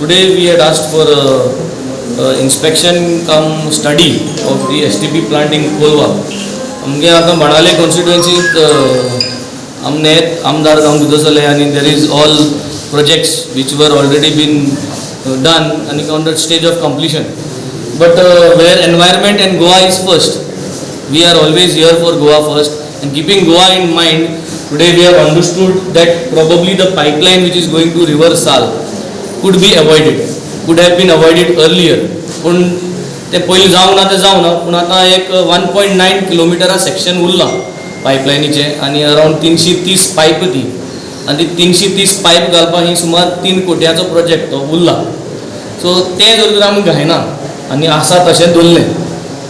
today we had asked for inspection come study of the STP plant in Kolwa. आमगे आता बनाले constituency हमने आमदार काम गुजरले आणि there is all projects which were already been done and on the stage of completion. But where environment and Goa is first, we are always here for Goa first. And keeping Goa in mind, today we have understood that probably the pipeline which is going to River Sal could be avoided, could have been avoided earlier. पण ते पहिले जाऊन आता पण आता एक 1.9 kilometre section Urla पाईपलाईनीचे आणि around 330 pipe ती आणि 330 पाईप घालपा ही सुमार 3 कोट्याचो प्रोजेक्ट तो उरला. सो ते जर आमी घायना आणि आसा तशें दवरले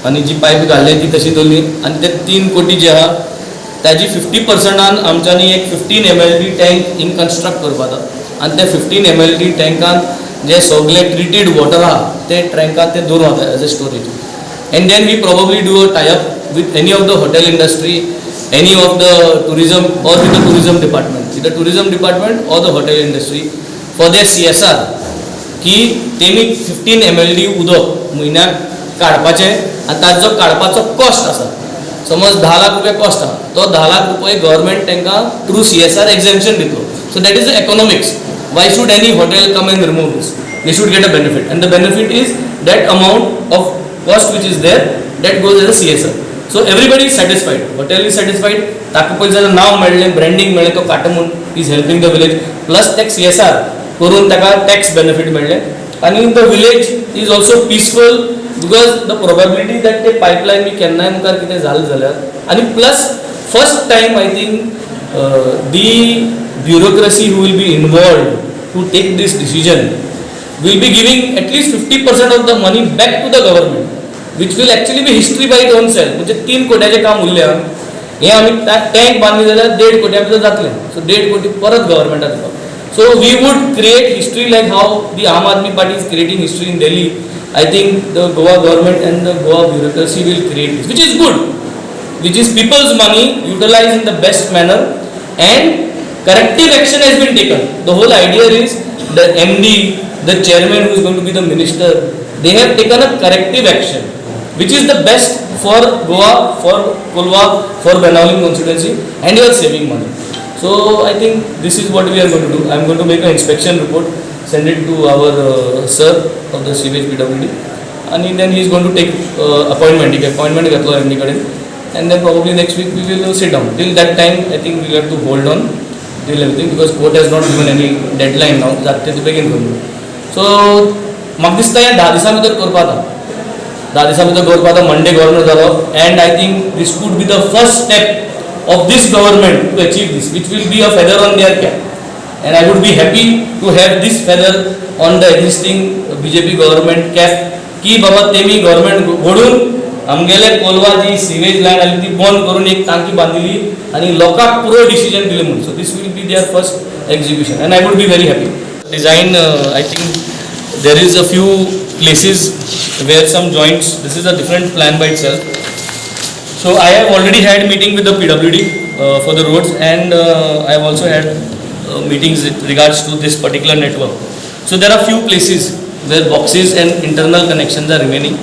आणि जी पाईप घाल्ली ती तशी दवरली आणि ते 3 कोटी जे आहा त्याची 50% आमच्यांनी एक 15 ml टँक इन कन्स्ट्रक्ट करपाक जाता आणि त्या 15 ml टँकान जे सगळे ट्रिटेड वॉटर आहा ते टँकात ते दवरप as a storage. And then we probably do a tie up with any of the hotel industry, any of the tourism or with the tourism department or the hotel industry for their CSR की तेमी 15 ml उदक म्हयन्याक काडपाचें आनी ताजो जो काडपाचो cost आसा समज 10 लाख रुपया कॉस्ट आहा तो 10 लाख रुपये गव्हर्मेंट तांकां थ्रू CSR एक्झेम्पशन दितलो. So that is the economics. Why should any hotel come and remove this? They should get a benefit, and the benefit is that amount of cost which is there that goes as a CSR. So everybody is satisfied. Hotel is satisfied. ताका पयलीं जर नाव मेळ्ळें, branding मेळ्ळें, तो काटमून is helping the village. Plus tax CSR करून ताका tax benefit मेळ्ळें. And in the village is also peaceful because the probability that the pipeline be केन्नाय मुखार कितें जालें जाल्यार आनी plus first time I think the bureaucracy who will be involved to take this decision will be giving at least 50% of the money back to the government, which will actually be history by its own self. म्हणजे 3 कोट्याचे काम उरलें हे आमी tank बांदली जाल्यार 1.5 कोट्या भितर जातलें. सो 1.5 कोटी परत गव्हर्मेंटाक दिवप. So we would create history like how the Aam Aadmi Party is creating history in Delhi. I think the Goa government and the Goa bureaucracy will create this, which is good, which is people's money utilized in the best manner, and corrective action has been taken. The whole idea is the MD, the chairman who is going to be the minister, they have taken a corrective action, which is the best for Goa, for Kolwa, for Benaulim constituency, and you are saving money. So I think this is what we are going to do. I am going to make an inspection report, send it to our sir of the sewage PWD, and then he is going to take appointment. He appointment घेतलो MD कडे, and then probably next week we will sit down. Till that time I think we will have to hold on till everything because court has not given any deadline now. जाते तो बेगीन करूं. So म्हाका दिसता हे 10 दिसां भितर करपाक जाता. 10 दिसां भितर करपाक जाता. Monday governor जालो, and I think this could be the first step of this government to achieve this, which will be a feather on their cap. And I would be happy to have this feather on the existing BJP government cap की बाबा तेमी government घडून आमगेले कोलवा जी sewage lion आली ती बंद करून एक टांकी बांदिली आणि लोकांक पुरो डिसिजन दिले म्हणून. So this will be their first execution and I would be very happy. Design I think there is a few places where some joints. This is a different plan by itself. So I have already had meeting with the PWD for the roads, and I have also had meetings with regards to this particular network. So there are few places where boxes and internal connections are remaining.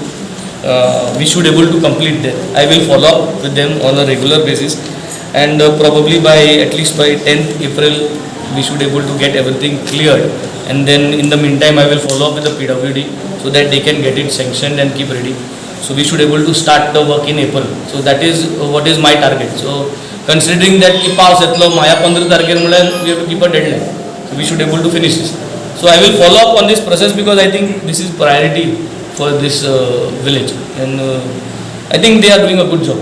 We should able to complete that. I will follow up with them on a regular basis, and probably by at least by 10th April we should able to get everything cleared, and then in the meantime I will follow up with the PWD so that they can get it sanctioned and keep ready. So we should able to start the work in April. So that is what is my target. So considering that की पावस येतलो माया 15 तारखेर म्हळ्यार we have to keep a deadline. So we should able to finish this. So I will follow up on this process because I think this is priority for this village, and I think they are doing a good job.